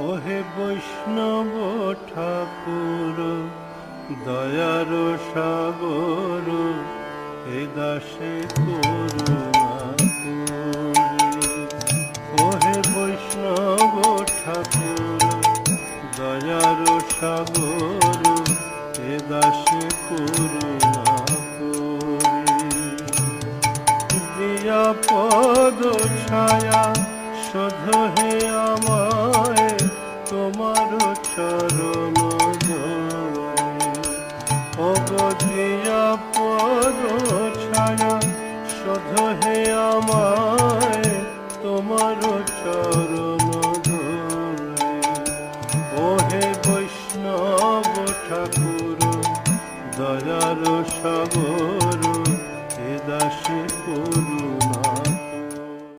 ওহে বৈষ্ণব ঠাকুর দয়ার সাগর, হে দাসে করুণা করে। ওহে বৈষ্ণব ঠাকুর দয়ার সাগর, হে দাসে করুণা করে। দিয়া পদ ছায়া শোধ হে